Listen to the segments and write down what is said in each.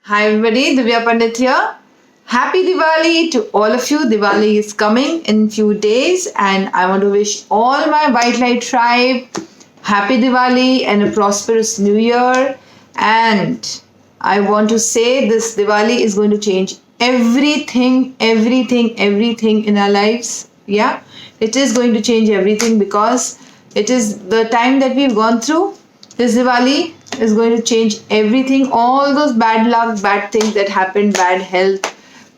Hi everybody, Divya Pandit here. Happy Diwali to all of you. Diwali is coming in few days and I want to wish all my White Light tribe happy Diwali and a prosperous new year. And I want to say this Diwali is going to change everything in our lives. Yeah, it is going to change everything because it is the time that we've gone through. This Diwali is going to change everything. All those bad luck, bad things that happened, bad health,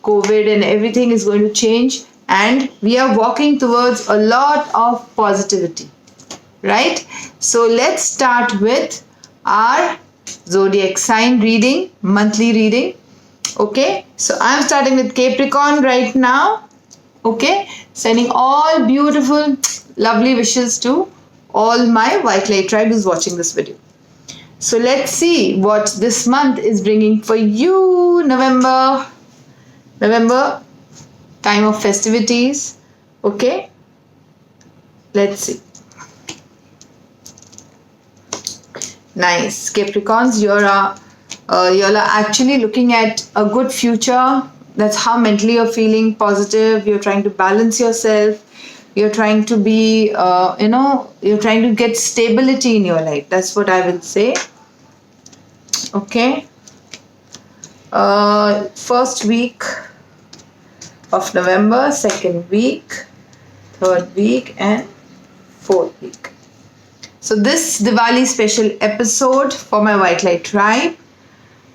COVID, and everything is going to change. And we are walking towards a lot of positivity, right? So let's start with our zodiac sign reading, monthly reading. Okay, so I'm starting with Capricorn right now. Okay, sending all beautiful, lovely wishes to all my White Light tribe who's watching this video. So let's see what this month is bringing for you. November, time of festivities. Okay, let's see. Nice, Capricorns, you're actually looking at a good future. That's how mentally you're feeling positive. You're trying to balance yourself. You're trying to be, you're trying to get stability in your life. That's what I will say. Okay. First week of November, second week, third week, and fourth week. So this Diwali special episode for my White Light tribe.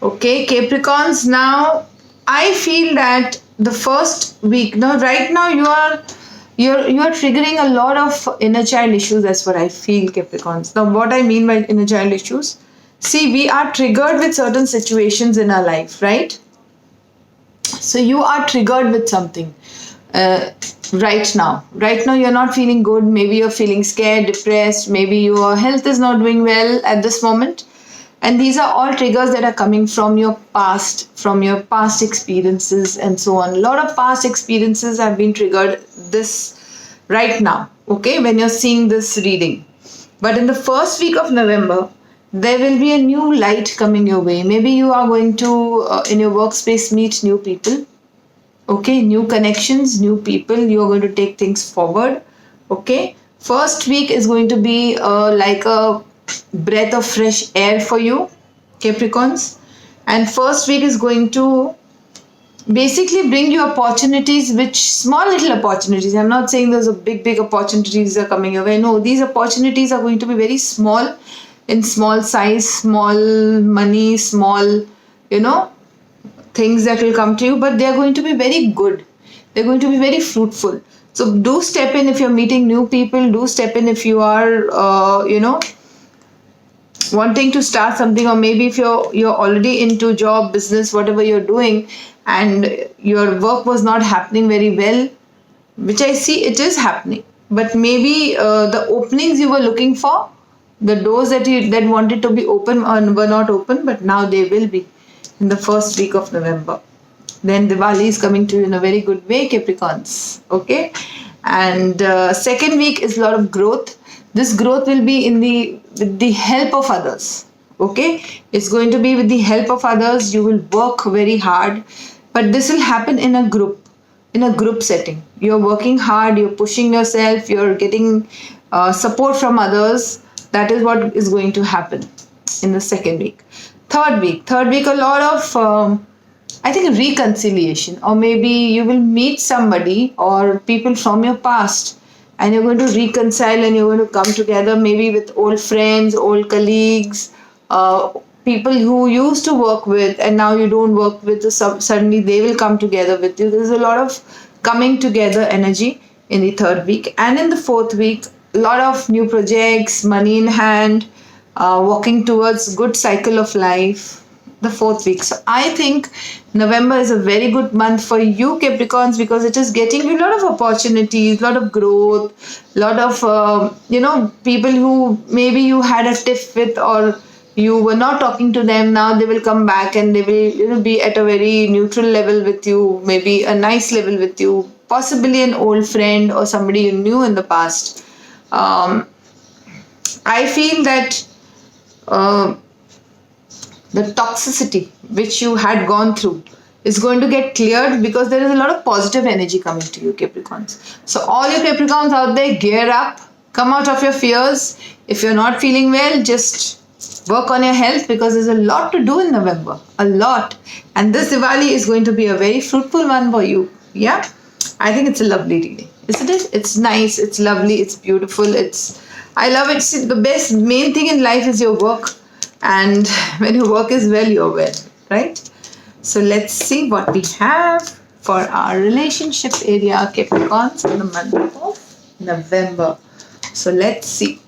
Okay, Capricorns, now I feel that the first week, now right now you're triggering a lot of inner child issues. That's what I feel, Capricorns. Now what I mean by inner child issues, see, we are triggered with certain situations in our life, right? So you are triggered with something right now you're not feeling good. Maybe you're feeling scared, depressed. Maybe your health is not doing well at this moment. And these are all triggers that are coming from your past experiences and so on. A lot of past experiences have been triggered this right now, okay, when you're seeing this reading. But in the first week of November, there will be a new light coming your way. Maybe you are going to, in your workspace, meet new people. Okay, new connections, new people. You're going to take things forward. Okay, first week is going to be like a breath of fresh air for you, Capricorns. And first week is going to basically bring you opportunities, which small little opportunities. I'm not saying those are big opportunities are coming your way. No, these opportunities are going to be very small, in small size, small money, small, things that will come to you, but they are going to be very good. They're going to be very fruitful. So do step in if you're meeting new people. Do step in if you are, wanting to start something, or maybe if you're already into job, business, whatever you're doing, and your work was not happening very well, which I see it is happening. But maybe the openings you were looking for, the doors that wanted to be open were not open, but now they will be in the first week of November. Then Diwali is coming to you in a very good way, Capricorns. Okay, and second week is a lot of growth. This growth will be with the help of others. Okay, it's going to be with the help of others. You will work very hard, but this will happen in a group setting. You're working hard. You're pushing yourself. You're getting support from others. That is what is going to happen in the second week. Third week, a lot of, I think, reconciliation, or maybe you will meet somebody or people from your past and you're going to reconcile and you're going to come together, maybe with old friends, old colleagues, people who used to work with and now you don't work with, suddenly they will come together with you. There's a lot of coming together energy in the third week. And in the fourth week, a lot of new projects, money in hand, walking towards good cycle of life, the fourth week. So I think November is a very good month for you, Capricorns, because it is getting you a lot of opportunities, a lot of growth, a lot of, people who maybe you had a tiff with or you were not talking to them. Now they will come back and they will be at a very neutral level with you, maybe a nice level with you, possibly an old friend or somebody you knew in the past. I feel that the toxicity which you had gone through is going to get cleared, because there is a lot of positive energy coming to you, Capricorns. So all you Capricorns out there, gear up, come out of your fears. If you're not feeling well, just work on your health, because there's a lot to do in November, a lot. And this Diwali is going to be a very fruitful one for you. Yeah, I think it's a lovely reading, isn't it? It's nice, it's lovely, it's beautiful, I love it. See, the best main thing in life is your work, and when your work is well, you're well, right? So let's see what we have for our relationship area, Capricorns, in the month of November. So let's see.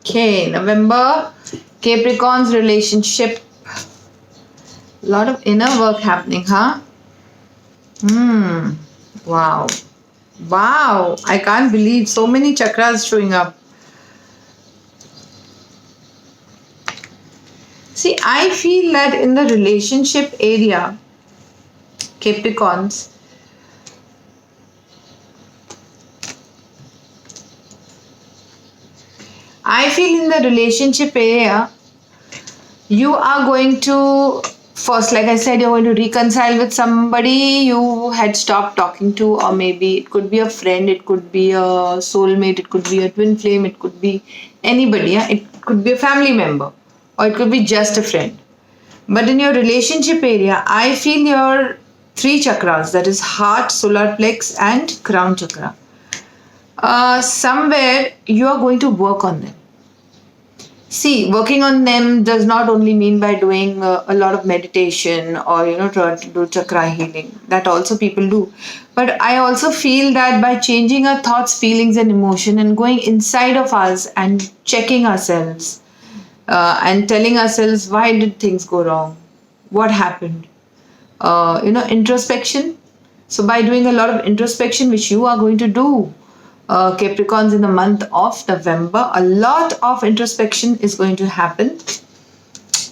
Okay, November, Capricorn's relationship. A lot of inner work happening, huh? Wow. Wow. I can't believe so many chakras showing up. See, I feel that in the relationship area, Capricorns, I feel in the relationship area, you are going to, first, like I said, you're going to reconcile with somebody you had stopped talking to, or maybe it could be a friend, it could be a soulmate, it could be a twin flame, it could be anybody, yeah? It could be a family member, or it could be just a friend. But in your relationship area, I feel your three chakras, that is heart, solar plex, and crown chakra. Somewhere you are going to work on them. See, working on them does not only mean by doing a lot of meditation, or try to do chakra healing. That also people do. But I also feel that by changing our thoughts, feelings, and emotion, and going inside of us and checking ourselves, and telling ourselves, why did things go wrong? What happened? Introspection. So by doing a lot of introspection, which you are going to do, Capricorns, in the month of November, a lot of introspection is going to happen.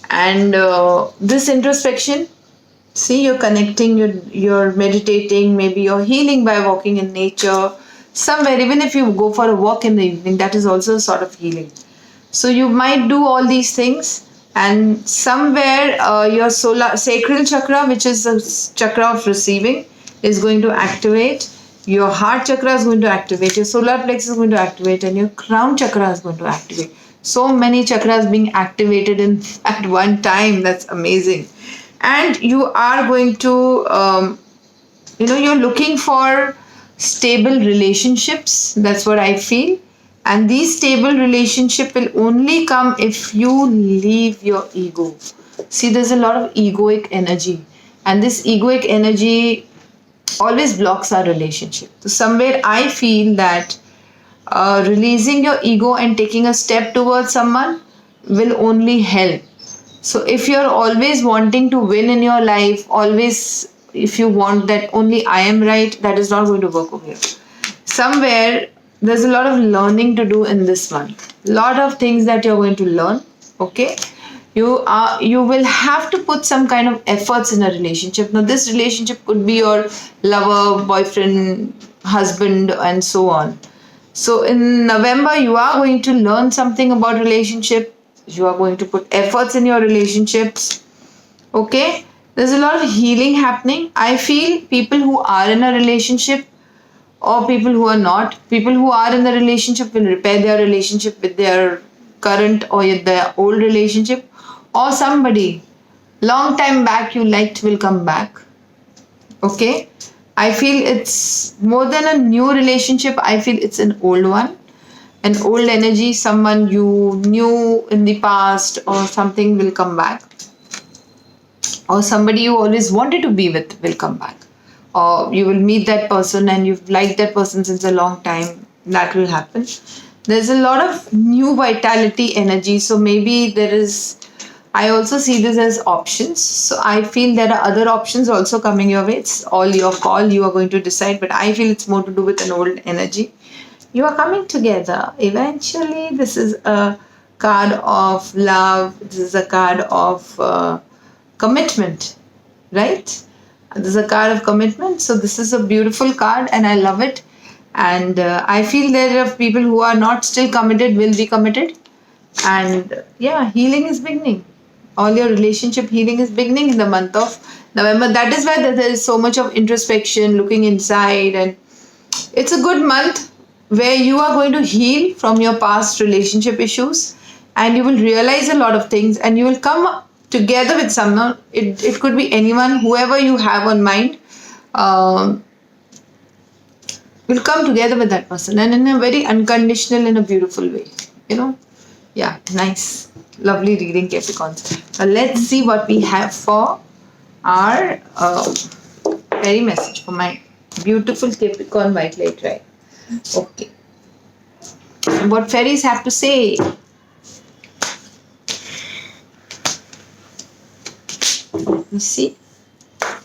And this introspection, see, you're connecting, you're meditating, maybe you're healing by walking in nature. Somewhere, even if you go for a walk in the evening, that is also a sort of healing. So you might do all these things, and somewhere your solar sacral chakra, which is the chakra of receiving, is going to activate. Your heart chakra is going to activate, your solar plexus is going to activate, and your crown chakra is going to activate. So many chakras being activated at one time. That's amazing. And you are going to, you're looking for stable relationships. That's what I feel. And these stable relationship will only come if you leave your ego. See, there's a lot of egoic energy, and this egoic energy always blocks our relationship. So somewhere I feel that releasing your ego and taking a step towards someone will only help. So if you're always wanting to win in your life, always if you want that only I am right, that is not going to work over here. Somewhere there's a lot of learning to do in this month. Lot of things that you're going to learn. Okay. You will have to put some kind of efforts in a relationship. Now this relationship could be your lover, boyfriend, husband, and so on. So in November, you are going to learn something about relationship. You are going to put efforts in your relationships. Okay, there's a lot of healing happening. I feel people who are in a relationship, or people who are not, people who are in the relationship will repair their relationship with their current or their old relationship, or somebody long time back you liked will come back. Okay, I feel it's more than a new relationship. I feel it's an old one, an old energy. Someone you knew in the past or something will come back, or somebody you always wanted to be with will come back, or you will meet that person and you've liked that person since a long time. That will happen. There's a lot of new vitality energy. So maybe I also see this as options. So I feel there are other options also coming your way. It's all your call. You are going to decide. But I feel it's more to do with an old energy. You are coming together. Eventually, this is a card of love. This is a card of commitment, right? This is a card of commitment. So this is a beautiful card and I love it. And I feel there are people who are not still committed will be committed. And yeah, healing is beginning. All your relationship healing is beginning in the month of November. That is why there is so much of introspection, looking inside, and it's a good month where you are going to heal from your past relationship issues and you will realize a lot of things and you will come together with someone. It could be anyone, whoever you have on mind. Um, will come together with that person and in a very unconditional and a beautiful way. You know? Yeah, nice. Lovely reading, Capricorns. Let's see what we have for our fairy message for my beautiful Capricorn white light, right? Okay. What fairies have to say. You see?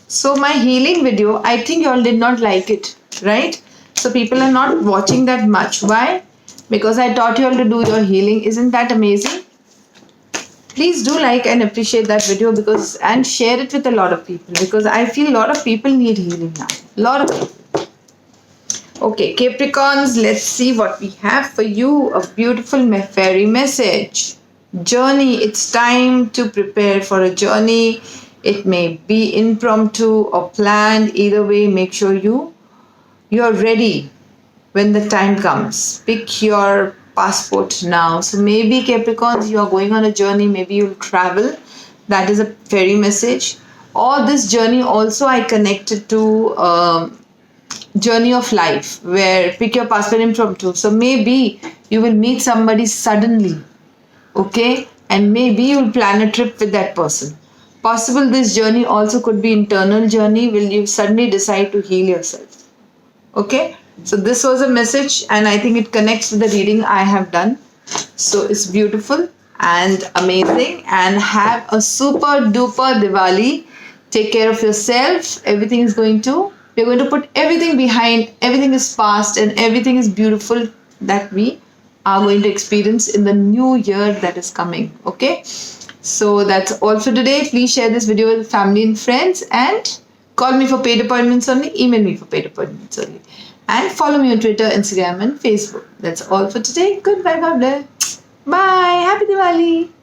So my healing video, I think you all did not like it, right? So people are not watching that much. Why? Because I taught you all to do your healing. Isn't that amazing? Please do like and appreciate that video and share it with a lot of people because I feel a lot of people need healing now. A lot of people. Okay, Capricorns, let's see what we have for you. A beautiful fairy message. Journey. It's time to prepare for a journey. It may be impromptu or planned. Either way, make sure you're ready when the time comes. Pick your passport now. So maybe Capricorns, you are going on a journey. Maybe you'll travel. That is a fairy message. Or this journey also I connected to journey of life where pick your passport impromptu. So maybe you will meet somebody suddenly. Okay? And maybe you'll plan a trip with that person. Possible this journey also could be internal journey. Will you suddenly decide to heal yourself? Okay? So this was a message and I think it connects with the reading I have done. So it's beautiful and amazing and have a super duper Diwali. Take care of yourself. We're going to put everything behind. Everything is past and everything is beautiful that we are going to experience in the new year that is coming. Okay. So that's all for today. Please share this video with family and friends and call me for paid appointments only. Email me for paid appointments only. And follow me on Twitter, Instagram and Facebook. That's all for today. Goodbye. God bless. Bye. Happy Diwali.